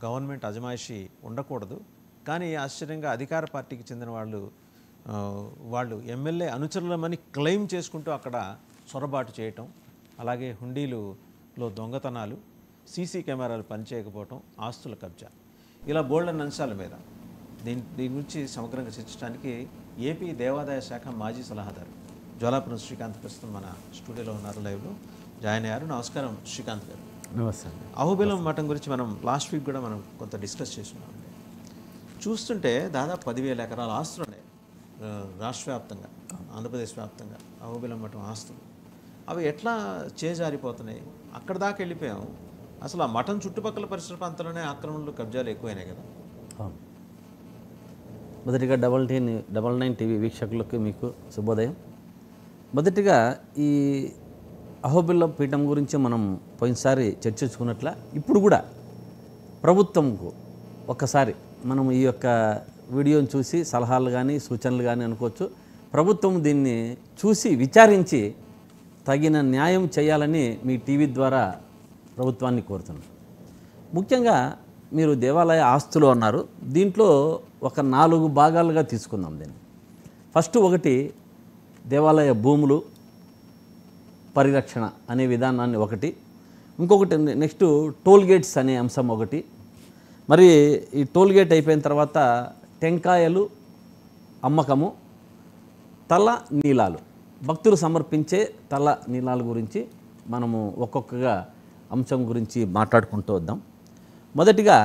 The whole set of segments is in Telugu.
గవర్నమెంట్ అజమాయిషీ ఉండకూడదు. కానీ ఆశ్చర్యంగా అధికార పార్టీకి చెందిన వాళ్ళు ఎమ్మెల్యే అనుచరులమని క్లెయిమ్ చేసుకుంటూ అక్కడ చొరబాటు చేయటం, అలాగే హుండీలులో దొంగతనాలు, సీసీ కెమెరాలు పనిచేయకపోవటం, ఆస్తుల కబ్జా, ఇలా బోల్డెన్ అంశాల మీద దీని గురించి సమగ్రంగా చర్చించడానికి ఏపీ దేవాదాయ శాఖ మాజీ సలహాదారు జ్వాలాపురం శ్రీకాంత్ ప్రస్తుతం మన స్టూడియోలో ఉన్నారు, లైవ్లో జాయిన్ అయ్యారు. నమస్కారం శ్రీకాంత్ గారు. నమస్తే. అహోబిలం మఠం గురించి మనం లాస్ట్ వీక్ కూడా మనం కొంత డిస్కస్ చేస్తున్నామండి. చూస్తుంటే దాదాపు 10,000 ఎకరాల ఆస్తులు ఉన్నాయి రాష్ట్ర వ్యాప్తంగా, ఆంధ్రప్రదేశ్ వ్యాప్తంగా అహోబిలం మఠం ఆస్తులు. అవి ఎట్లా చేజారిపోతున్నాయి? అక్కడ దాకా వెళ్ళిపోయాం. అసలు ఆ మఠం చుట్టుపక్కల పరిసర ప్రాంతాల్లోనే ఆక్రమణలు, కబ్జాలు ఎక్కువైనాయి కదా. మొదటిగా 99 టీవీ వీక్షకులకు మీకు శుభోదయం. మొదటిగా ఈ అహోబిలం పీఠం గురించి మనం పోయినసారి చర్చించుకున్నట్ల ఇప్పుడు కూడా ప్రభుత్వంకు ఒక్కసారి మనం ఈ యొక్క వీడియోని చూసి సలహాలు కానీ సూచనలు కానీ అనుకోవచ్చు, ప్రభుత్వం దీన్ని చూసి విచారించి తగిన న్యాయం చేయాలని మీ టీవీ ద్వారా ప్రభుత్వాన్ని కోరుతున్నాను. ముఖ్యంగా మీరు దేవాలయ ఆస్తులు అన్నారు, దీంట్లో ఒక 4 భాగాలుగా తీసుకుందాం దీన్ని. ఫస్ట్ ఒకటి దేవాలయ భూములు పరిరక్షణ అనే విధానాన్ని ఒకటి, ఇంకొకటి నెక్స్ట్ టోల్ గేట్స్ అనే అంశం ఒకటి, మరి ఈ టోల్ గేట్ అయిపోయిన తర్వాత టెంకాయలు అమ్మకము, తల నీలాలు, భక్తులు సమర్పించే తల నీలాల గురించి మనము ఒక్కొక్కగా అంశం గురించి మాట్లాడుకుంటూ వద్దాం. మొదటిగా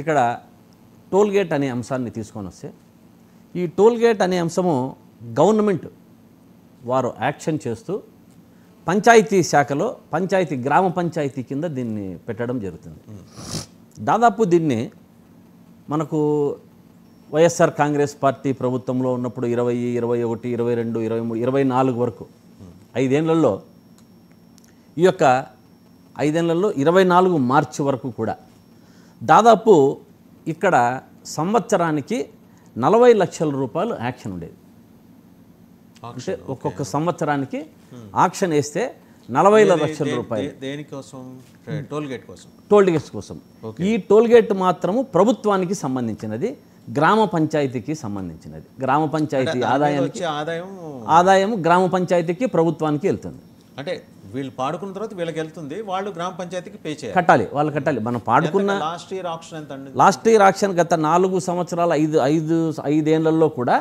ఇక్కడ టోల్ గేట్ అనే అంశాన్ని తీసుకొని వస్తే, ఈ టోల్ గేట్ అనే అంశము గవర్నమెంట్ వారు యాక్షన్ చేస్తూ పంచాయతీ శాఖలో గ్రామ పంచాయతీ కింద దీన్ని పెట్టడం జరుగుతుంది. దాదాపు దీన్ని మనకు వైఎస్ఆర్ కాంగ్రెస్ పార్టీ ప్రభుత్వంలో ఉన్నప్పుడు 20, 21, 22, 23, 24 వరకు 5 ఏళ్లలో, ఈ యొక్క 5 ఏళ్లలో 24 మార్చి వరకు కూడా దాదాపు ఇక్కడ సంవత్సరానికి 40 లక్షల రూపాయలు యాక్షన్ ఉండేది. అంటే ఒక్కొక్క సంవత్సరానికి ఆక్షన్ వేస్తే 40 లక్షల రూపాయలు. దేనికోసం? టోల్ గేట్ కోసం. టోల్ గేట్స్ కోసం. ఈ టోల్ గేట్ మాత్రము ప్రభుత్వానికి సంబంధించినది, గ్రామ పంచాయతీకి సంబంధించినది. గ్రామ పంచాయతీ ఆదాయం గ్రామ పంచాయతీకి ప్రభుత్వానికి వెళ్తుంది. అంటే వీళ్ళు పాడుకున్న తర్వాత వీళ్ళకి వెళ్తుంది, వాళ్ళు గ్రామ పంచాయతీకి పే చేయాలి, కట్టాలి, వాళ్ళు కట్టాలి. మనం పాడుకున్న లాస్ట్ ఇయర్ ఆక్షన్ గత 4 సంవత్సరాల 5 ఏళ్లలో కూడా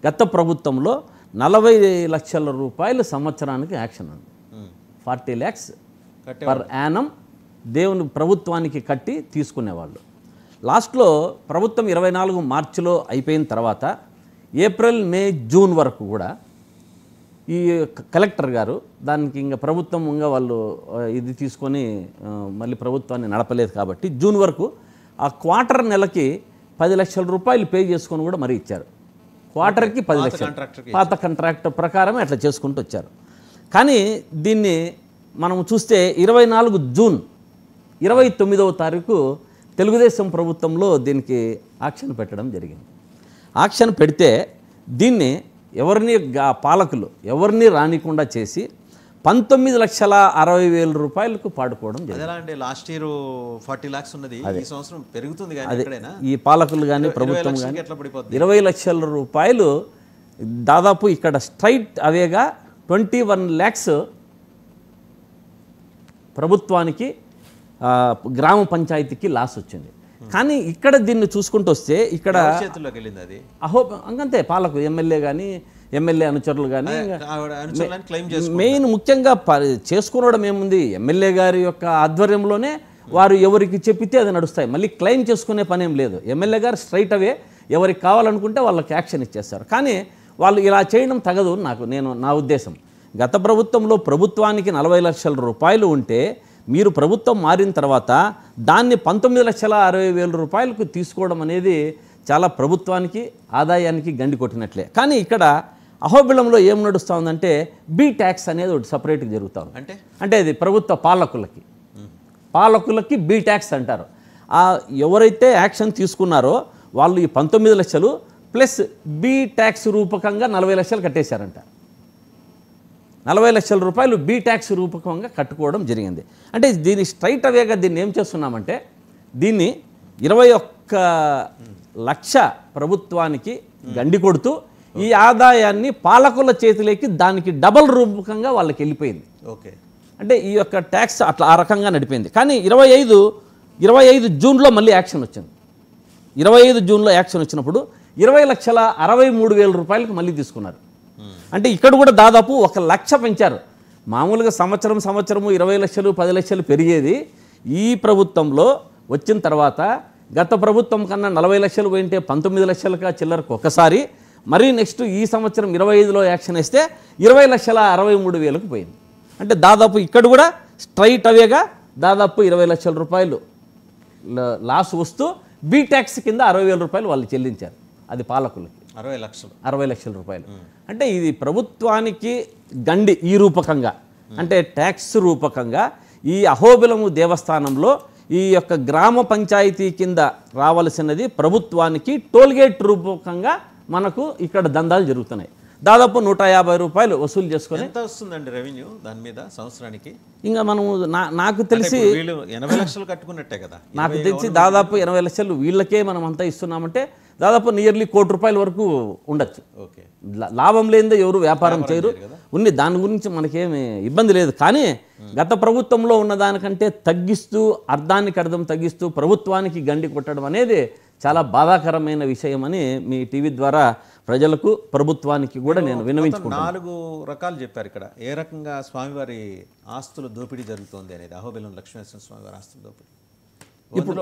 గత ప్రభుత్వంలో 40 లక్షల రూపాయలు సంవత్సరానికి యాక్షన్ ఉంది. 40 lakhs పర్ యానం దేవుని ప్రభుత్వానికి కట్టి తీసుకునేవాళ్ళు. లాస్ట్లో ప్రభుత్వం 24 మార్చిలో అయిపోయిన తర్వాత ఏప్రిల్, మే, జూన్ వరకు కూడా ఈ కలెక్టర్ గారు దానికి ఇంకా ప్రభుత్వం ఇంకా వాళ్ళు ఇది తీసుకొని మళ్ళీ ప్రభుత్వాన్ని నడపలేదు కాబట్టి జూన్ వరకు ఆ క్వార్టర్ నెలకి 10 లక్షల రూపాయలు పే చేసుకొని కూడా మరీ ఇచ్చారు. క్వార్టర్కి 10 లక్షలు పాత కాంట్రాక్ట్ ప్రకారం అట్లా చేసుకుంటూ వచ్చారు. కానీ దీన్ని మనం చూస్తే 24 జూన్ 29వ తారీఖు తెలుగుదేశం ప్రభుత్వంలో దీనికి ఆక్షన్ పెట్టడం జరిగింది. ఆక్షన్ పెడితే దీన్ని పాలకులు ఎవరిని రానికుండా చేసి 19,60,000 రూపాయలకు పాడుకోవడం జరిగింది. లాస్ట్ ఇయర్ 40 lakhs ఉన్నది, ఈ సంవత్సరం పెరుగుతుంది. ఈ పాలకులు కానీ ప్రభుత్వం కానీ 20 లక్షల రూపాయలు దాదాపు ఇక్కడ స్ట్రైట్ అవేగా 21 lakhs ప్రభుత్వానికి గ్రామ పంచాయతీకి లాస్ వచ్చింది. కానీ ఇక్కడ దీన్ని చూసుకుంటూ వస్తే ఇక్కడ అంతే పాలకు ఎమ్మెల్యే కానీ ఎమ్మెల్యే అనుచరులు కానీ మెయిన్ ముఖ్యంగా చేసుకోవడం ఏముంది, ఎమ్మెల్యే గారి యొక్క ఆధ్వర్యంలోనే వారు ఎవరికి చెప్పితే అది నడుస్తాయి. మళ్ళీ క్లెయిమ్ చేసుకునే పని ఏం లేదు. ఎమ్మెల్యే గారు స్ట్రైట్ అవే ఎవరికి కావాలనుకుంటే వాళ్ళకి యాక్షన్ ఇచ్చేస్తారు. కానీ వాళ్ళు ఇలా చేయడం తగదు నా ఉద్దేశం. గత ప్రభుత్వంలో ప్రభుత్వానికి 40 లక్షల రూపాయలు ఉంటే మీరు ప్రభుత్వం మారిన తర్వాత దాన్ని 19,60,000 రూపాయలకు తీసుకోవడం అనేది చాలా ప్రభుత్వానికి ఆదాయానికి గండి కొట్టినట్లే. కానీ ఇక్కడ అహోబిలంలో ఏం నడుస్తూ ఉందంటే బీ ట్యాక్స్ అనేది ఒకటి సపరేట్గా జరుగుతూ ఉంది. అంటే ఇది ప్రభుత్వ పాలకులకి బీ ట్యాక్స్ అంటారు. ఎవరైతే యాక్షన్ తీసుకున్నారో వాళ్ళు ఈ 19 లక్షలు ప్లస్ బీ ట్యాక్స్ రూపకంగా 40 లక్షలు కట్టేశారంట. 40 లక్షల రూపాయలు బీ ట్యాక్స్ రూపకంగా కట్టుకోవడం జరిగింది. అంటే దీని స్ట్రైట్ అవేగా దీన్ని ఏం చేస్తున్నామంటే దీన్ని 21 లక్ష ప్రభుత్వానికి గండి కొడుతూ ఈ ఆదాయాన్ని పాలకుల చేతిలోకి దానికి డబల్ రూపకంగా వాళ్ళకి వెళ్ళిపోయింది. ఓకే, అంటే ఈ యొక్క ట్యాక్స్ అట్లా ఆ రకంగా నడిపోయింది. కానీ 25 జూన్లో మళ్ళీ యాక్షన్ వచ్చింది. 25 జూన్లో యాక్షన్ వచ్చినప్పుడు 20,63,000 రూపాయలకు మళ్ళీ తీసుకున్నారు. అంటే ఇక్కడ కూడా దాదాపు 1 లక్ష పెంచారు. మామూలుగా సంవత్సరము 20 లక్షలు 10 లక్షలు పెరిగేది. ఈ ప్రభుత్వంలో వచ్చిన తర్వాత గత ప్రభుత్వం కన్నా 40 లక్షలు పోయింటే 19 లక్షలుగా చిల్లరకు ఒకసారి, మరి నెక్స్ట్ ఈ సంవత్సరం 25లో యాక్షన్ వేస్తే 20,63,000కు పోయింది. అంటే దాదాపు ఇక్కడ కూడా స్ట్రైట్ అవేగా దాదాపు 20 లక్షల రూపాయలు లాస్ వస్తూ బీ ట్యాక్స్ కింద 60,000 రూపాయలు వాళ్ళు చెల్లించారు. అది పాలకులకి 60 లక్షల రూపాయలు. అంటే ఇది ప్రభుత్వానికి గండి ఈ రూపకంగా, అంటే ట్యాక్స్ రూపకంగా ఈ అహోబిలము దేవస్థానంలో ఈ యొక్క గ్రామ పంచాయతీ కింద రావాల్సినది ప్రభుత్వానికి టోల్గేట్ రూపకంగా మనకు ఇక్కడ దందాలు జరుగుతున్నాయి. దాదాపు 150 రూపాయలు వసూలు చేసుకొని ఎంత వస్తుందండి రెవెన్యూ దాని మీద సంవత్సరానికి? ఇంకా మనము నాకు తెలిసి 80 లక్షలు కట్టుకున్నట్టే కదా. నాకు తెలిసి దాదాపు 80 లక్షలు వీళ్ళకే మనం అంతా ఇస్తున్నామంటే దాదాపు నియర్లీ ₹1 కోటి వరకు ఉండొచ్చు. ఓకే, లాభం లేనిదే ఎవరు వ్యాపారం చేయరు. ఉంది, దాని గురించి మనకేమి ఇబ్బంది లేదు. కానీ గత ప్రభుత్వంలో ఉన్న దానికంటే తగ్గిస్తూ అర్ధానికి అర్థం తగ్గిస్తూ ప్రభుత్వానికి గండి కొట్టడం అనేది చాలా బాధాకరమైన విషయం అని మీ టీవీ ద్వారా ప్రజలకు ప్రభుత్వానికి కూడా నేను విన్నవించుకుంటున్నాను. 4 రకాలు చెప్పారు ఇక్కడ. ఏ రకంగా స్వామివారి ఆస్తుల దోపిడీ జరుగుతోంది అనేది, అహోబిలం లక్ష్మీనరసింహ స్వామివారి ఆస్తుల దోపిడీ. ఇప్పుడు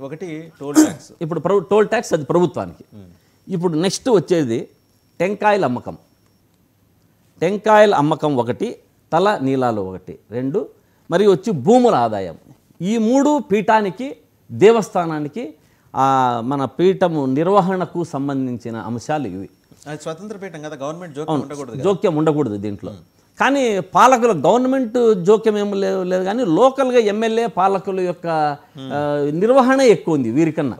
ఒకటి టోల్ ట్యాక్స్. ఇప్పుడు టోల్ ట్యాక్స్ అది ప్రభుత్వానికి. ఇప్పుడు నెక్స్ట్ వచ్చేది టెంకాయల అమ్మకం. టెంకాయల అమ్మకం 1, తల నీలాలు 1, 2 మరి వచ్చి భూముల ఆదాయం. ఈ 3 పీఠానికి దేవస్థానానికి మన పీఠము నిర్వహణకు సంబంధించిన అంశాలు ఇవి. అది స్వతంత్ర పీఠం కదా, గవర్నమెంట్ జోక్యం ఉండకూడదు దీంట్లో. కానీ పాలకుల గవర్నమెంట్ జోక్యం ఏం లేదు కానీ లోకల్గా ఎమ్మెల్యే పాలకుల యొక్క నిర్వహణ ఎక్కువ ఉంది వీరికన్నా.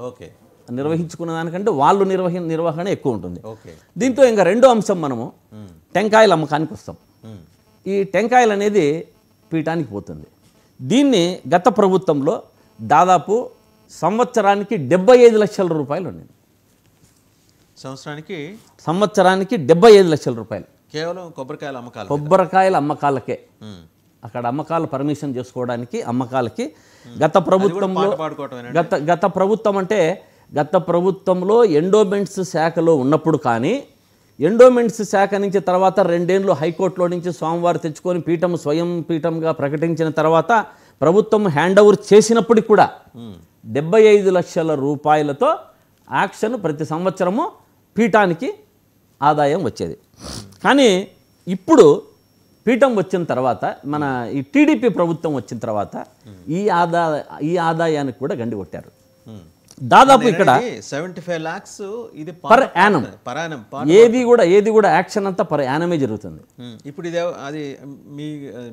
నిర్వహించుకున్న దానికంటే వాళ్ళు నిర్వహణ ఎక్కువ ఉంటుంది. దీంతో ఇంకా రెండో అంశం మనము టెంకాయల అమ్మకానికి వస్తాం. ఈ టెంకాయలు అనేది పీఠానికి పోతుంది. దీన్ని గత ప్రభుత్వంలో దాదాపు సంవత్సరానికి 75 లక్షల రూపాయలు ఉండింది. సంవత్సరానికి 75 లక్షల రూపాయలు కేవలం కొబ్బరికాయల అమ్మకాలకే. అక్కడ అమ్మకాలు పర్మిషన్ చేసుకోవడానికి అమ్మకాలకి గత ప్రభుత్వం అంటే గత ప్రభుత్వంలో ఎండోమెంట్స్ శాఖలో ఉన్నప్పుడు, కానీ ఎండోమెంట్స్ శాఖ నుంచి తర్వాత 2 ఏళ్ళు హైకోర్టులో నుంచి స్వామివారు తెచ్చుకొని పీఠం స్వయం పీఠంగా ప్రకటించిన తర్వాత ప్రభుత్వం హ్యాండ్ ఓవర్ చేసినప్పటికి కూడా 75 లక్షల రూపాయలతో యాక్షన్ ప్రతి సంవత్సరము పీఠానికి ఆదాయం వచ్చేది. కానీ ఇప్పుడు పీఠం వచ్చిన తర్వాత మన ఈ టీడీపీ ప్రభుత్వం వచ్చిన తర్వాత ఈ ఆదాయానికి కూడా గండి కొట్టారు. దాదాపు ఇక్కడ 75 lakhs ఇది పర్ యానం. ఏది కూడా యాక్షన్ అంతా పర్ యానమే జరుగుతుంది. ఇప్పుడు ఇదే అది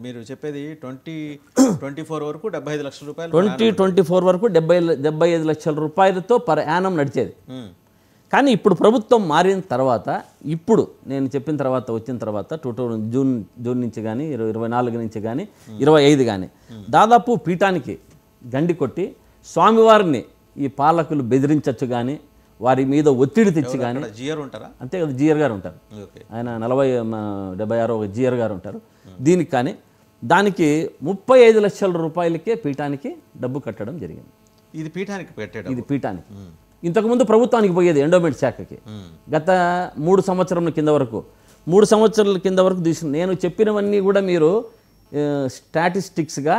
మీరు చెప్పేది 2024 వరకు 75 లక్షల రూపాయలు, 2024 వరకు 75 లక్షల రూపాయలతో పర్ యానం నడిచేది. కానీ ఇప్పుడు ప్రభుత్వం మారిన తర్వాత, ఇప్పుడు నేను చెప్పిన తర్వాత వచ్చిన తర్వాత 2000 జూన్ నుంచి కానీ 24 నుంచి కానీ 25 కానీ దాదాపు పీఠానికి గండి కొట్టి స్వామివారిని ఈ పాలకులు బెదిరించచ్చు కానీ వారి మీద ఒత్తిడి తెచ్చి కానీ అంతే కదా, జిఆర్ గారు ఉంటారు, ఆయన 76 జిఆర్ గారు ఉంటారు. దీనికి కానీ దానికి 35 లక్షల రూపాయలకే పీఠానికి డబ్బు కట్టడం జరిగింది. ఇది పీఠానికి. ఇంతకుముందు ప్రభుత్వానికి పోయేది ఎండోమెంట్ శాఖకి. గత 3 సంవత్సరాల కింద వరకు తీసుకుని నేను చెప్పినవన్నీ కూడా మీరు స్టాటిస్టిక్స్గా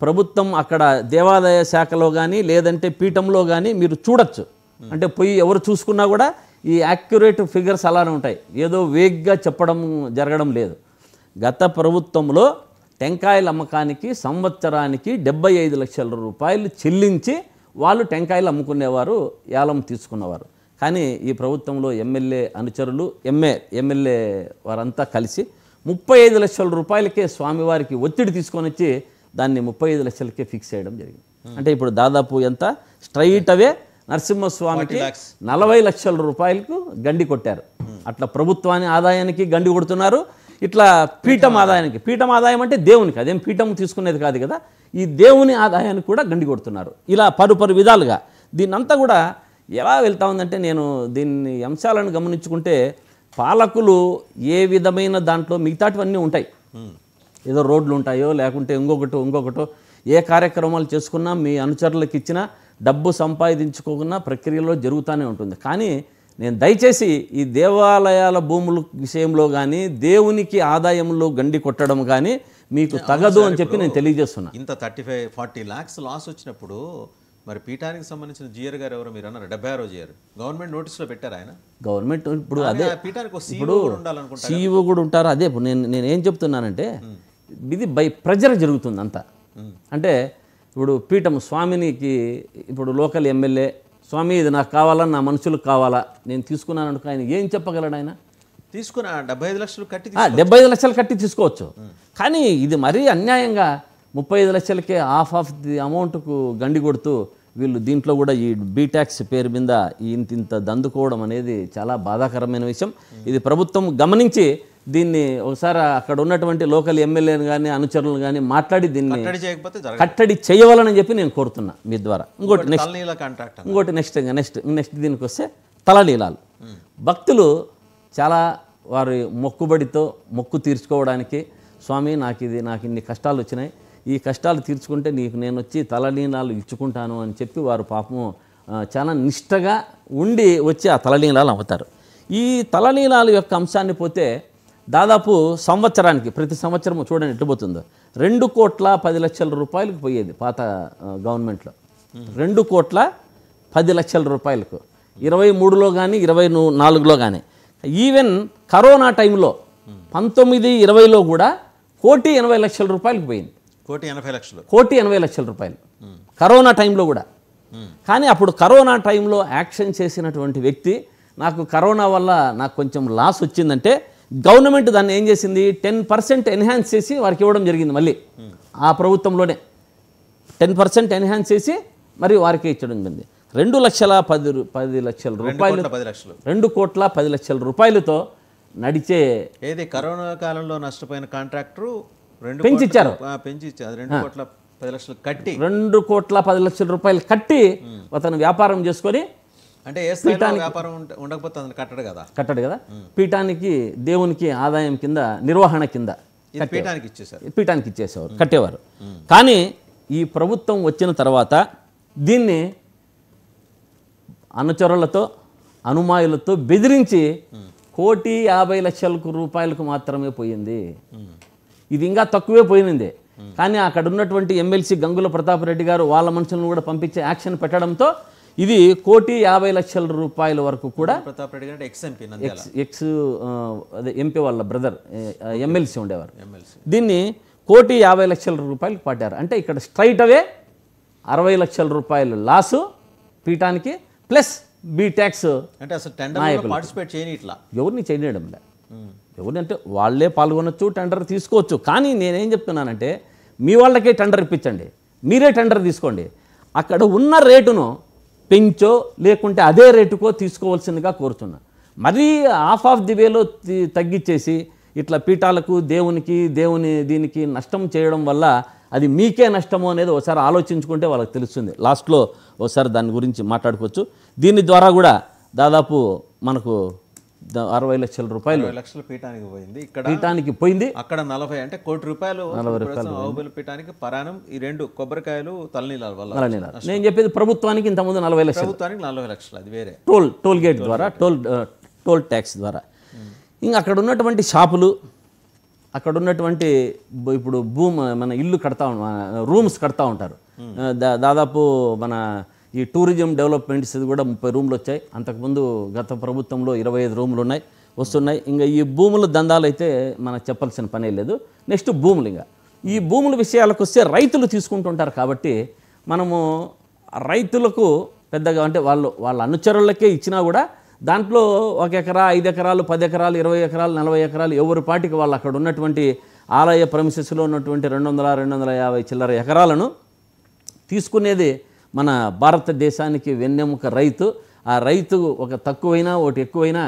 ప్రభుత్వం అక్కడ దేవాదాయ శాఖలో కానీ లేదంటే పీఠంలో కానీ మీరు చూడొచ్చు. అంటే పోయి ఎవరు చూసుకున్నా కూడా ఈ యాక్యురేట్ ఫిగర్స్ అలానే ఉంటాయి. ఏదో వేగ్గా చెప్పడం జరగడం లేదు. గత ప్రభుత్వంలో టెంకాయల అమ్మకానికి సంవత్సరానికి 75 లక్షల రూపాయలు చెల్లించి వాళ్ళు టెంకాయలు అమ్ముకునేవారు, యాలం తీసుకున్నవారు. కానీ ఈ ప్రభుత్వంలో ఎమ్మెల్యే అనుచరులు ఎమ్మెల్యే వారంతా కలిసి 35 లక్షల రూపాయలకే స్వామివారికి ఒత్తిడి తీసుకొని వచ్చి దాన్ని 35 లక్షలకే ఫిక్స్ చేయడం జరిగింది. అంటే ఇప్పుడు దాదాపు ఎంత స్ట్రైట్ అవే నరసింహస్వామికి 40 లక్షల రూపాయలకు గండి కొట్టారు. అట్లా ప్రభుత్వాన్ని ఆదాయానికి గండి కొడుతున్నారు. ఇట్లా పీఠం ఆదాయం అంటే దేవునికి, అదేం పీఠం తీసుకునేది కాదు కదా, ఈ దేవుని ఆదాయానికి కూడా గండి కొడుతున్నారు. ఇలా పరు విధాలుగా దీన్నంతా కూడా ఎలా వెళ్తా ఉందంటే, నేను దీన్ని అంశాలను గమనించుకుంటే పాలకులు ఏ విధమైన దాంట్లో మిగతాటివన్నీ ఉంటాయి, ఏదో రోడ్లు ఉంటాయో లేకుంటే ఇంకొకటో ఏ కార్యక్రమాలు చేసుకున్నా మీ అనుచరులకు ఇచ్చినా డబ్బు సంపాదించుకోకున్న ప్రక్రియలో జరుగుతూనే ఉంటుంది. కానీ నేను దయచేసి ఈ దేవాలయాల భూముల విషయంలో కానీ దేవునికి ఆదాయంలో గండి కొట్టడం కానీ మీకు తగదు అని చెప్పి నేను తెలియజేస్తున్నా. ఇంత 35-40 lakhs లాస్ వచ్చినప్పుడు మరి పీఠానికి సంబంధించిన జీఆర్ గారు ఎవరో మీరు అన్నారు, 76వ జీఆర్ గవర్నమెంట్ నోటీసులో పెట్టారు. ఆయన గవర్నమెంట్ ఇప్పుడు అదే పీఠానికి సీఈఓ కూడా ఉంటారు. అదే ఇప్పుడు నేను ఏం చెప్తున్నానంటే, ఇది బై ప్రెజర్ జరుగుతుంది అంతా. అంటే ఇప్పుడు పీఠం స్వామినికి ఇప్పుడు లోకల్ ఎమ్మెల్యే స్వామి ఇది నాకు కావాలా, నా మనుషులకు కావాలా, నేను తీసుకున్నాను అనుకో, ఆయన ఏం చెప్పగలడు? ఆయన తీసుకున్న 75 లక్షలు కట్టి 75 లక్షలు కట్టి తీసుకోవచ్చు. కానీ ఇది మరీ అన్యాయంగా 35 లక్షలకే ఆఫ్ ది అమౌంట్కు గండి కొడుతూ వీళ్ళు దీంట్లో కూడా ఈ బీటాక్స్ పేరు మీద ఇంత దందుకోవడం అనేది చాలా బాధాకరమైన విషయం. ఇది ప్రభుత్వం గమనించి దీన్ని ఒకసారి అక్కడ ఉన్నటువంటి లోకల్ ఎమ్మెల్యేని కానీ అనుచరులను కానీ మాట్లాడి దీన్ని కట్టడి చేయవాలని చెప్పి నేను కోరుతున్నా మీ ద్వారా. ఇంకోటి నెక్స్ట్ దీనికి వస్తే తలనీలాలు. భక్తులు చాలా వారి మొక్కు తీర్చుకోవడానికి, స్వామి నాకు ఇన్ని కష్టాలు వచ్చినాయి, ఈ కష్టాలు తీర్చుకుంటే నేను వచ్చి తలనీలాలు ఇచ్చుకుంటాను అని చెప్పి వారు పాపము చాలా నిష్టగా ఉండి వచ్చి ఆ తలనీలాలు అమ్ముతారు. ఈ తలనీలాల యొక్క అంశాన్ని పోతే దాదాపు సంవత్సరానికి ప్రతి సంవత్సరం చూడండి ఎట్టుపోతుందో 2,10,00,000 రూపాయలకు పోయేది పాత గవర్నమెంట్లో. 2,10,00,000 రూపాయలకు 23లో కానీ 24లో కానీ. ఈవెన్ కరోనా టైంలో 19-20లో కూడా 1,80,00,000 రూపాయలకు పోయింది. 1,80,00,000 రూపాయలు కరోనా టైంలో కూడా. కానీ అప్పుడు కరోనా టైంలో యాక్షన్ చేసినటువంటి వ్యక్తి, నాకు కరోనా వల్ల నాకు కొంచెం లాస్ వచ్చిందంటే గవర్నమెంట్ దాన్ని ఏం చేసింది, 10% ఎన్హాన్స్ చేసి వారికి ఇవ్వడం జరిగింది. మళ్ళీ ఆ ప్రభుత్వంలోనే 10% ఎన్హాన్స్ చేసి మరి వారికి ఇచ్చడం జరిగింది. 2,10,00,000 రూపాయలు, 2,10,00,000 రూపాయలతో నడిచే ఏది కరోనా కాలంలో నష్టపోయిన కాంట్రాక్టరు పెంచిచ్చారు. 2,10,00,000 కట్టి 2,10,00,000 రూపాయలు కట్టి అతను వ్యాపారం చేసుకొని, అంటే ఏ స్థాయిలో వ్యాపారం ఉండకపోతే అతను కట్టడు కదా, పీఠానికి దేవునికి ఆదాయం కింద నిర్వహణ కింద పీఠానికి ఇచ్చేసేవారు, కట్టేవారు. కానీ ఈ ప్రభుత్వం వచ్చిన తర్వాత దీన్ని అనుచరులతో అనుమాయులతో బెదిరించి 1,50,00,000 రూపాయలకు మాత్రమే పోయింది. ఇది ఇంకా తక్కువే పోయినంది. కానీ అక్కడ ఉన్నటువంటి ఎమ్మెల్సీ గంగుల ప్రతాప్ రెడ్డి గారు వాళ్ళ మనుషులను కూడా పంపించే యాక్షన్ పెట్టడంతో ఇది 1,50,00,000 రూపాయల వరకు కూడా ప్రతాప్ రెడ్డి గారు ఎక్స్ అదే ఎంపీ వాళ్ళ బ్రదర్ ఎమ్మెల్సీ ఉండేవారు. దీన్ని 1,50,00,000 రూపాయలకు పట్టారు. అంటే ఇక్కడ స్ట్రైట్ అవే 60,00,000 రూపాయలు లాసు పీఠానికి, ప్లస్ బీ ట్యాక్స్. అంటే అసలు టెండర్ పార్టిసిపేట్ చేయని ఇట్లా ఎవరిని చేయడం లే, ఎవరిని అంటే వాళ్ళే పాల్గొనొచ్చు, టెండర్ తీసుకోవచ్చు. కానీ నేనేం చెప్తున్నానంటే మీ వాళ్ళకే టెండర్ ఇప్పించండి, మీరే టెండర్ తీసుకోండి, అక్కడ ఉన్న రేటును పెంచో లేకుంటే అదే రేటుకో తీసుకోవాల్సిందిగా కోరుతున్నా. మరీ ఆఫ్ ది వేలో తగ్గించేసి ఇట్లా పీఠాలకు దేవుని దీనికి నష్టం చేయడం వల్ల అది మీకే నష్టము అనేది ఒకసారి ఆలోచించుకుంటే వాళ్ళకి తెలుస్తుంది. లాస్ట్లో ఒకసారి దాని గురించి మాట్లాడుకోవచ్చు. దీని ద్వారా కూడా దాదాపు మనకు 60,00,000 రూపాయలు పీఠానికి పోయింది. అక్కడ 40 అంటే ₹1,00,000 పీఠానికి పరాణం. ఈ 2 కొబ్బరికాయలు తలనీలాల వల్ల. నేను చెప్పేది ప్రభుత్వానికి ఇంతకుముందు 40,00,000, ప్రభుత్వానికి 40,00,000. అది వేరే టోల్ గేట్ ద్వారా, టోల్ ట్యాక్స్ ద్వారా. ఇంకా అక్కడ ఉన్నటువంటి షాపులు, అక్కడ ఉన్నటువంటి ఇప్పుడు మన ఇల్లు రూమ్స్ కడతా ఉంటారు. దాదాపు మన ఈ టూరిజం డెవలప్మెంట్స్ కూడా 30 రూమ్లు వచ్చాయి. అంతకుముందు గత ప్రభుత్వంలో 25 రూమ్లు వస్తున్నాయి. ఇంకా ఈ భూముల దందాలు అయితే మనకు చెప్పాల్సిన పనే లేదు. నెక్స్ట్ భూములు. ఇంకా ఈ భూముల విషయాలకు వస్తే రైతులు తీసుకుంటుంటారు కాబట్టి మనము రైతులకు పెద్దగా అంటే వాళ్ళ అనుచరులకే ఇచ్చినా కూడా దాంట్లో 1 ఎకరా, 5 ఎకరాలు, 10 ఎకరాలు, 20 ఎకరాలు, 40 ఎకరాలు ఎవరి పాటికి వాళ్ళు అక్కడ ఉన్నటువంటి ఆలయ ప్రమిసెస్లో ఉన్నటువంటి 200-250 చిల్లర ఎకరాలను తీసుకునేది మన భారతదేశానికి వెన్నెముక రైతు. ఆ రైతు ఒక తక్కువైనా ఒకటి ఎక్కువైనా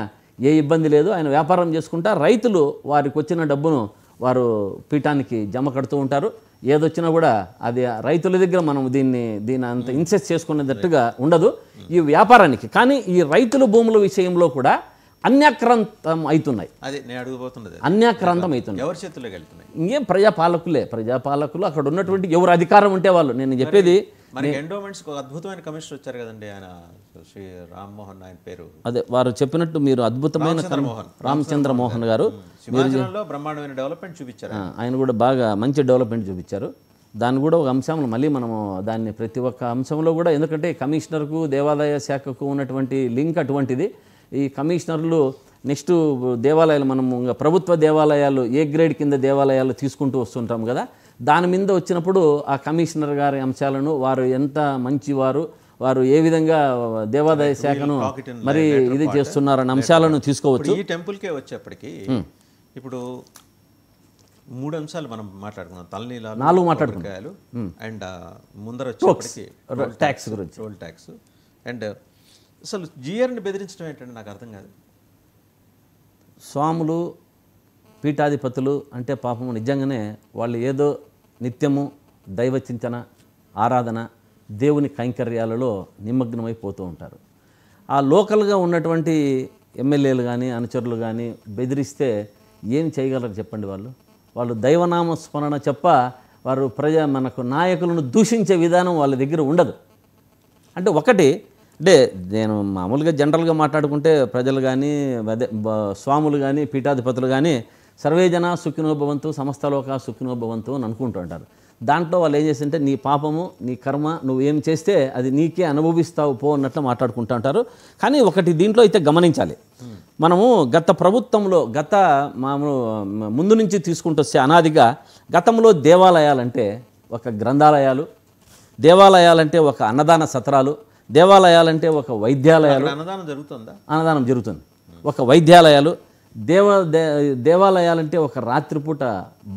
ఏ ఇబ్బంది లేదు, ఆయన వ్యాపారం చేసుకుంటా, రైతులు వారికి వచ్చిన డబ్బును వారు పీఠానికి జమ కడుతూ ఉంటారు. ఏదొచ్చినా కూడా అది రైతుల దగ్గర మనం దీన్ని అంత ఇన్సెస్ట్ చేసుకునేటట్టుగా ఉండదు ఈ వ్యాపారానికి. కానీ ఈ రైతుల భూముల విషయంలో కూడా అన్యాక్రాంతం అవుతున్నాయి. అదే నేను అడుగుపోతున్నది, అన్యాక్రాంతం అవుతున్నాయి. ఎవరి చేతుల్లోకి వెళ్తున్నాయి? ఇంకేం ప్రజాపాలకులు అక్కడ ఉన్నటువంటి ఎవరు అధికారం ఉంటే వాళ్ళు. నేను చెప్పేది మనకి ఎండోమెంట్స్ ఒక అద్భుతమైన కమిషనర్ వచ్చారు కదండి, ఆయన శ్రీ రామ్మోహన్, ఆయన పేరు అదే వారు చెప్పినట్టు మీరు అద్భుతమైన రామచంద్ర మోహన్ గారు సింహాచలంలో బ్రహ్మాండమైన డెవలప్మెంట్ చూపించారు. ఆయన కూడా బాగా మంచి డెవలప్మెంట్ చూపించారు. దాన్ని కూడా ఒక అంశంలో మళ్ళీ మనము దాన్ని ప్రతి ఒక్క అంశంలో కూడా, ఎందుకంటే కమిషనర్కు దేవాదాయ శాఖకు ఉన్నటువంటి లింక్ అటువంటిది. ఈ కమిషనర్లు నెక్స్ట్ దేవాలయాలు, మనము ప్రభుత్వ దేవాలయాలు ఏ గ్రేడ్ కింద దేవాలయాలు తీసుకుంటూ వస్తుంటాం కదా, దాని మీద వచ్చినప్పుడు ఆ కమిషనర్ గారి అంశాలను, వారు ఎంత మంచివారు, వారు ఏ విధంగా దేవాదాయ శాఖను మరి ఇది చేస్తున్నారన్న అంశాలను తీసుకోవచ్చు. ఈ టెంపుల్కే వచ్చేప్పటికి ఇప్పుడు 3 అంశాలు మనం మాట్లాడుకున్నాం. తలనీలాలు, 4 మాట్లాడుకున్నాం. అండ్ ముందర వచ్చేప్పటికి ట్యాక్స్ గురించి, రోల్ ట్యాక్స్. అండ్ అసలు జిఆర్ని బెదిరించడం ఏంటంటే నాకు అర్థం కాదు. స్వాములు పీఠాధిపతులు అంటే పాపం నిజంగానే వాళ్ళు ఏదో నిత్యము దైవ చింతన, ఆరాధన, దేవుని కైంకర్యాలలో నిమగ్నమైపోతూ ఉంటారు. ఆ లోకల్గా ఉన్నటువంటి ఎమ్మెల్యేలు కానీ అనుచరులు కానీ బెదిరిస్తే ఏం చేయగలరు చెప్పండి? వాళ్ళు దైవనామ స్మరణ చెప్ప వారు మనకు నాయకులను దూషించే విధానం వాళ్ళ దగ్గర ఉండదు. అంటే ఒకటి అంటే నేను మామూలుగా జనరల్గా మాట్లాడుకుంటే ప్రజలు కానీ అదే స్వాములు కానీ పీఠాధిపతులు కానీ సర్వేజన సుఖినోభవంతు సమస్తలోక సుఖినోభవంతు అని అనుకుంటూ ఉంటారు. దాంట్లో వాళ్ళు ఏం చేస్తుంటే నీ పాపము నీ కర్మ నువ్వు ఏం చేస్తే అది నీకే అనుభవిస్తావు పో అన్నట్లు మాట్లాడుకుంటూ ఉంటారు. కానీ ఒకటి దీంట్లో అయితే గమనించాలి, మనము గత ప్రభుత్వంలో మామూలు ముందు నుంచి తీసుకుంటూ వస్తే అనాదిగా గతంలో దేవాలయాలంటే ఒక గ్రంథాలయాలు, దేవాలయాలంటే ఒక అన్నదాన సత్రాలు, దేవాలయాలంటే ఒక వైద్యాలయాలు. అన్నదానం జరుగుతుంది. ఒక వైద్యాలయాలు, దేవాలయాలంటే ఒక రాత్రిపూట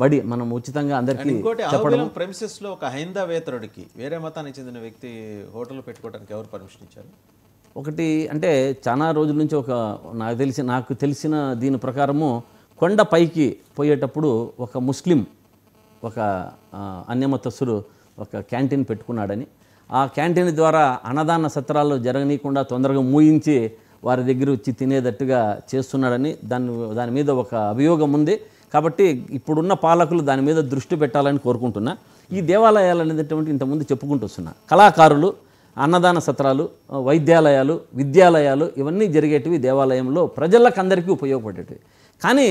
బడి మనం ఉచితంగా అందరికీ చెప్పడం. ప్రెమిసెస్ లో ఒక హైందవేతరుడికి వేరే మతానికి చెందిన వ్యక్తి హోటల్ పెట్టుకోవడానికి ఎవరు పర్మిషన్ ఇచ్చారు? ఒకటి అంటే చాలా రోజుల నుంచి నాకు తెలిసిన దీని ప్రకారము కొండ పైకి పోయేటప్పుడు ఒక ముస్లిం ఒక అన్యమతస్తుడు ఒక క్యాంటీన్ పెట్టుకున్నాడని, ఆ క్యాంటీన్ ద్వారా అన్నదాన సత్రాలు జరగనీయకుండా తొందరగా మూయించి వారి దగ్గర వచ్చి తినేటట్టుగా చేస్తున్నాడని దాని మీద ఒక అభియోగం ఉంది. కాబట్టి ఇప్పుడున్న పాలకులు దాని మీద దృష్టి పెట్టాలని కోరుకుంటున్నా. ఈ దేవాలయాలు అనేటటువంటి ఇంతకుముందు చెప్పుకుంటూ వస్తున్నా, కళాకారులు, అన్నదాన సత్రాలు, వైద్యాలయాలు, విద్యాలయాలు ఇవన్నీ జరిగేటివి దేవాలయంలో ప్రజలకు అందరికీ ఉపయోగపడేటివి. కానీ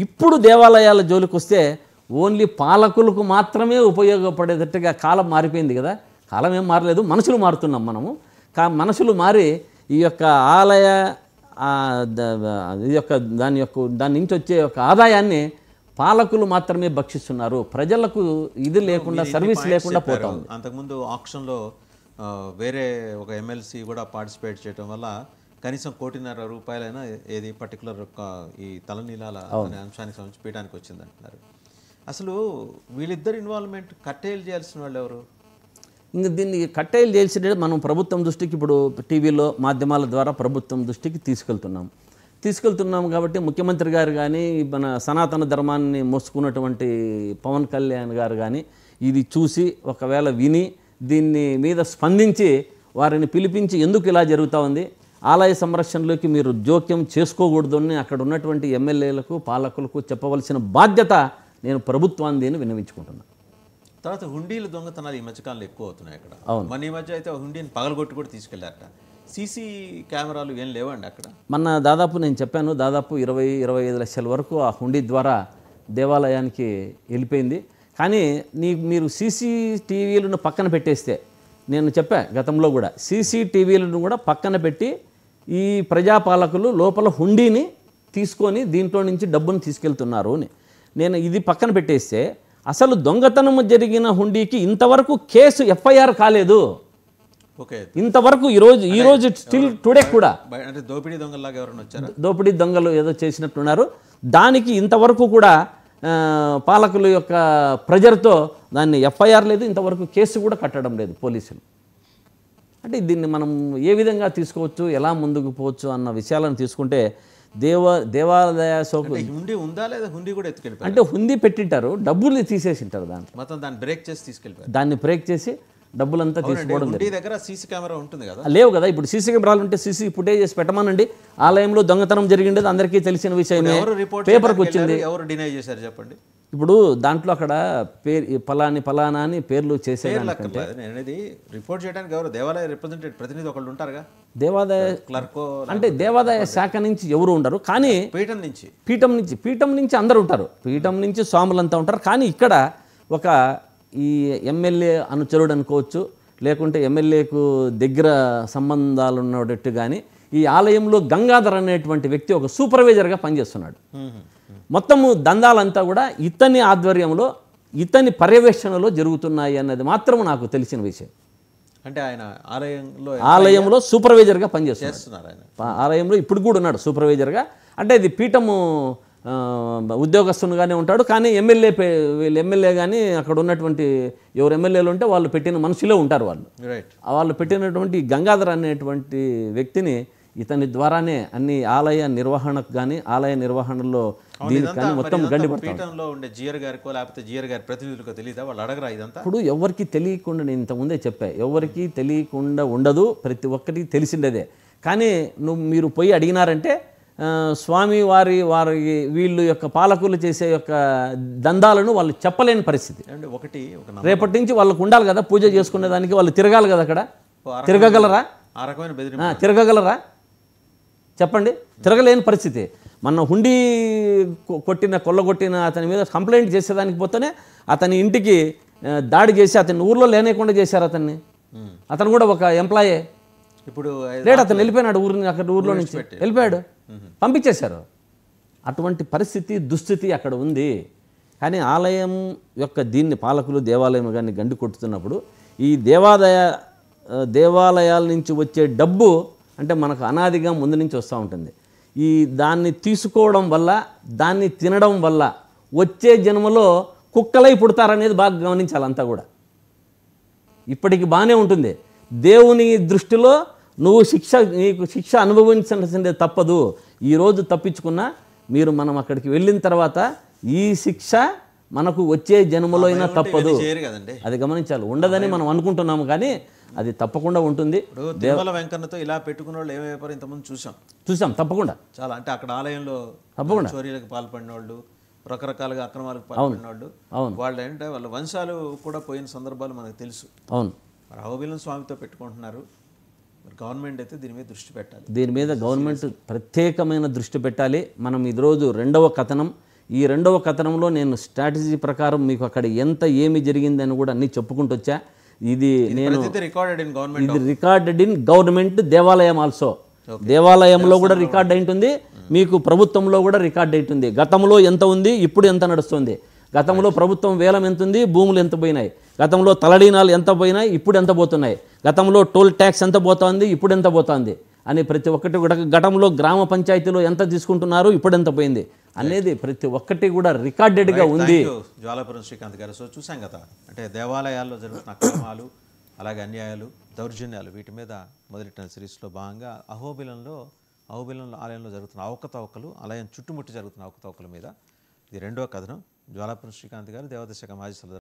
ఇప్పుడు దేవాలయాల జోలికి వస్తే ఓన్లీ పాలకులకు మాత్రమే ఉపయోగపడేటట్టుగా కాలం మారిపోయింది కదా. కాలం ఏం మారలేదు, మనుషులు మారుతున్నాం మనము. మనుషులు మారి ఈ యొక్క ఆలయ దాని నుంచి వచ్చే ఒక ఆదాయాన్ని పాలకులు మాత్రమే భక్షిస్తున్నారు. ప్రజలకు ఇది లేకుండా, సర్వీస్ లేకుండా పోతా ఉంది. అంతకుముందు ఆక్షన్లో వేరే ఒక ఎమ్మెల్సీ కూడా పార్టిసిపేట్ చేయడం వల్ల కనీసం 1.5 కోటి ఏది పర్టికులర్ ఈ తలనీలాల అనే అంశానికి సంబంధించి పీఠానికి వచ్చింది అంటున్నారు. అసలు వీళ్ళిద్దరు ఇన్వాల్వ్మెంట్ కట్టేలు చేయాల్సిన వాళ్ళు ఎవరు? ఇంకా దీన్ని కట్టేలు చేయాల్సిన మనం ప్రభుత్వం దృష్టికి ఇప్పుడు టీవీలో మాధ్యమాల ద్వారా ప్రభుత్వం దృష్టికి తీసుకెళ్తున్నాం కాబట్టి ముఖ్యమంత్రి గారు కానీ మన సనాతన ధర్మాన్ని మోసుకున్నటువంటి పవన్ కళ్యాణ్ గారు కానీ ఇది చూసి ఒకవేళ విని దీన్ని మీద స్పందించి వారిని పిలిపించి ఎందుకు ఇలా జరుగుతూ ఉంది, ఆలయ సంరక్షణలోకి మీరు జోక్యం చేసుకోకూడదు అని అక్కడ ఉన్నటువంటి ఎమ్మెల్యేలకు పాలకులకు చెప్పవలసిన బాధ్యత నేను ప్రభుత్వాన్ని విన్నవించుకుంటున్నాను. తర్వాత హుండీలు దొంగతనాలు ఈ మధ్యకాలంలో ఎక్కువ అవుతున్నాయి అక్కడ. మన ఈ మధ్య అయితే హుండీని పగలగొట్టి కూడా తీసుకెళ్లారట. సీసీ కెమెరాలు ఏం లేవండి అక్కడ? మన దాదాపు నేను చెప్పాను, దాదాపు 20-25 లక్షల వరకు ఆ హుండీ ద్వారా దేవాలయానికి వెళ్ళిపోయింది. కానీ మీరు సీసీటీవీలను పక్కన పెట్టేస్తే, నేను చెప్పా గతంలో కూడా, సీసీటీవీలను కూడా పక్కన పెట్టి ఈ ప్రజాపాలకులు లోపల హుండీని తీసుకొని దీంట్లో నుంచి డబ్బును తీసుకెళ్తున్నారు అని నేను ఇది పక్కన పెట్టేస్తే, అసలు దొంగతనం జరిగిన హుండీకి ఇంతవరకు కేసు ఎఫ్ఐఆర్ కాలేదు. ఓకే, ఇంతవరకు ఈరోజు స్టిల్ టుడే కూడా అంటే దోపిడీ దొంగలాగా ఎవరైనా వచ్చారు, దోపిడీ దొంగలు ఏదో చేసినట్టున్నారు. దానికి ఇంతవరకు కూడా పాలకుల యొక్క ప్రెజర్తో దాన్ని ఎఫ్ఐఆర్ లేదు, ఇంతవరకు కేసు కూడా కట్టడం లేదు పోలీసులు. అంటే దీన్ని మనం ఏ విధంగా తీసుకోవచ్చు, ఎలా ముందుకు పోవచ్చు అన్న విషయాలను తీసుకుంటే దేవాలయ అంటే హుండీ ఉందా లేదా హుండీ కూడా ఎత్తుకెళ్ళిపోయారు అంటే హుందీ పెట్టింటారు, డబ్బులు తీసేసింటారు దాంట్లో, మొత్తం దాన్ని బ్రేక్ చేసి తీసుకెళ్ళిపోయారు. దాన్ని బ్రేక్ చేసి డబ్బులంతా తీసుకోవడం హుండీ దగ్గర సీసీ కెమెరా ఉంటుంది కదా, లేవు కదా. ఇప్పుడు సీసీ కెమెరాలు ఉంటే సీసీ ఫుటేజెస్ పెట్టమనండి. ఆలయంలో దొంగతనం జరిగిండేది అందరికీ తెలిసిన విషయమే, ఎవరు రిపోర్ట్ పేపర్కి వచ్చింది. ఎవరు డినై చేశారు చెప్పండి. ఇప్పుడు దాంట్లో అక్కడ పేరు ఫలానా అని పేర్లు చేసేదానికంటే అనేది రిపోర్ట్ చేయడానికి ఎవరు దేవాలయ రిప్రజెంటేటివ్ ప్రతినిధి ఒకళ్ళు ఉంటారుగా, దేవాదాయ క్లర్కో అంటే దేవాదాయ శాఖ నుంచి ఎవరు ఉండరు, కానీ పీఠం నుంచి అందరూ ఉంటారు. పీఠం నుంచి స్వాములంతా ఉంటారు. కానీ ఇక్కడ ఒక ఈ ఎమ్మెల్యే అనుచరుడు అనుకోవచ్చు, లేకుంటే ఎమ్మెల్యేకు దగ్గర సంబంధాలు ఉన్నట్టు, కానీ ఈ ఆలయంలో గంగాధర్ అనేటువంటి వ్యక్తి ఒక సూపర్వైజర్గా పనిచేస్తున్నాడు. మొత్తము దందాలంతా కూడా ఇతని ఆధ్వర్యంలో, ఇతని పర్యవేక్షణలో జరుగుతున్నాయి అన్నది మాత్రం నాకు తెలిసిన విషయం. అంటే ఆయన ఆలయంలో సూపర్వైజర్గా పనిచేస్తున్నారు. ఆలయంలో ఇప్పుడు కూడా ఉన్నాడు సూపర్వైజర్గా. అంటే ఇది పీఠము ఉద్యోగస్తునిగానే ఉంటాడు, కానీ వీళ్ళు ఎమ్మెల్యే కానీ అక్కడ ఉన్నటువంటి ఎవరు ఎమ్మెల్యేలు ఉంటే వాళ్ళు పెట్టిన మనుషులే ఉంటారు. వాళ్ళు పెట్టినటువంటి గంగాధర్ అనేటువంటి వ్యక్తిని ఇతని ద్వారానే అన్ని ఆలయ నిర్వహణకు కానీ ఆలయ నిర్వహణలో దీనికి కానీ మొత్తం పీఠంలో ఉండే జీఆర్ గారికో లేకపోతే జీఆర్ గారి ప్రతినిధులకు తెలియదా, వాళ్ళు అడగరా ఇదంతా? ఇప్పుడు ఎవరికి తెలియకుండా, నేను ఇంతకుముందే చెప్పా, ఎవరికి తెలియకుండా ఉండదు, ప్రతి ఒక్కరికి తెలిసిండేదే. కానీ మీరు పోయి అడిగినారంటే స్వామి వారి వీళ్ళు యొక్క పాలకులు చేసే యొక్క దందాలను వాళ్ళు చెప్పలేని పరిస్థితి. రేపటి నుంచి వాళ్ళకు ఉండాలి కదా పూజ చేసుకునే దానికి, వాళ్ళు తిరగాలి కదా అక్కడ. తిరగగలరా? తిరగగలరా చెప్పండి? తిరగలేని పరిస్థితి. మన హుండీ కొల్లగొట్టిన అతని మీద కంప్లైంట్ చేసేదానికి పోతేనే అతని ఇంటికి దాడి చేసి అతన్ని ఊర్లో లేనేకుండా చేశారు అతన్ని. అతను కూడా ఒక ఎంప్లాయే. ఇప్పుడు లేడు, అతను వెళ్ళిపోయినాడు అక్కడ ఊర్లో నుంచి వెళ్ళిపోయాడు, పంపించేశారు. అటువంటి పరిస్థితి దుస్థితి అక్కడ ఉంది. కానీ ఆలయం యొక్క దీన్ని పాలకులు దేవాలయం కానీ గండి కొట్టుతున్నప్పుడు ఈ దేవాలయాల నుంచి వచ్చే డబ్బు అంటే మనకు అనాదిగా ముందు నుంచి వస్తూ ఉంటుంది. దాన్ని తీసుకోవడం వల్ల, దాన్ని తినడం వల్ల వచ్చే జన్మలో కుక్కలై పుడతారనేది బాగా గమనించాలంతా కూడా. ఇప్పటికి బాగానే ఉంటుంది. దేవుని దృష్టిలో నీకు శిక్ష అనుభవించాల్సిందే తప్పదు. ఈరోజు తప్పించుకున్నా మనం అక్కడికి వెళ్ళిన తర్వాత ఈ శిక్ష మనకు వచ్చే జన్మలో అయినా తప్పదు. అది గమనించాలి. ఉండదని మనం అనుకుంటున్నాము, కానీ అది తప్పకుండా ఉంటుంది. దేవాల వెంకన్నతో ఇలా పెట్టుకున్న వాళ్ళు ఏమైపోయారు ఇంతకుముందు చూసాం తప్పకుండా. చాలా అంటే అక్కడ ఆలయంలో తప్పకుండా చోరీలకు పాల్పడిన వాళ్ళు, రకరకాలుగా అక్రమాలకు పాల్పడిన వాళ్ళు, వాళ్ళు ఏంటంటే వాళ్ళ వంశాలు కూడా పోయిన సందర్భాలు మనకు తెలుసు. అవును. మరి అహోబిలం స్వామితో పెట్టుకుంటున్నారు. గవర్నమెంట్ అయితే దీని మీద దృష్టి పెట్టాలి. దీని మీద గవర్నమెంట్ ప్రత్యేకమైన దృష్టి పెట్టాలి. మనం ఈరోజు రెండవ కథనం, ఈ రెండవ కథనంలో నేను స్ట్రాటజీ ప్రకారం మీకు అక్కడ ఏమి జరిగిందని కూడా అన్నీ చెప్పుకుంటూ వచ్చా. ఇది రికార్డెడ్ ఇన్ గవర్నమెంట్ దేవాలయం ఆల్సో. దేవాలయంలో కూడా రికార్డ్ అయింటుంది, మీకు ప్రభుత్వంలో కూడా రికార్డ్ అవుతుంది. గతంలో ఎంత ఉంది, ఇప్పుడు ఎంత నడుస్తుంది, గతంలో ప్రభుత్వం వేలం ఎంత ఉంది, భూములు ఎంత పోయినాయి, గతంలో తలడీనాలు ఎంత పోయినాయి, ఇప్పుడు ఎంత పోతున్నాయి, గతంలో టోల్ ట్యాక్స్ ఎంత పోతుంది, ఇప్పుడు ఎంత పోతుంది అని ప్రతి ఒక్కటి కూడా, గతంలో గ్రామ పంచాయతీలో ఎంత తీసుకుంటున్నారు, ఇప్పుడు ఎంత పోయింది అనేది ప్రతి ఒక్కటి కూడా రికార్డెడ్గా ఉంది. జ్వాలాపురం శ్రీకాంత్ గారు. సో చూసాం కదా, అంటే దేవాలయాల్లో జరుగుతున్న అక్రమాలు, అలాగే అన్యాయాలు, దౌర్జన్యాలు, వీటి మీద మొదలెట్టిన సిరీస్లో భాగంగా అహోబిలంలో ఆలయంలో జరుగుతున్న అవకతవకలు, ఆలయం చుట్టుముట్టి జరుగుతున్న అవకతవకల మీద ఇది రెండవ కథనం. జ్వాలాపురం శ్రీకాంత్ గారు, దేవాదాయ శాఖ మాజీ సలహా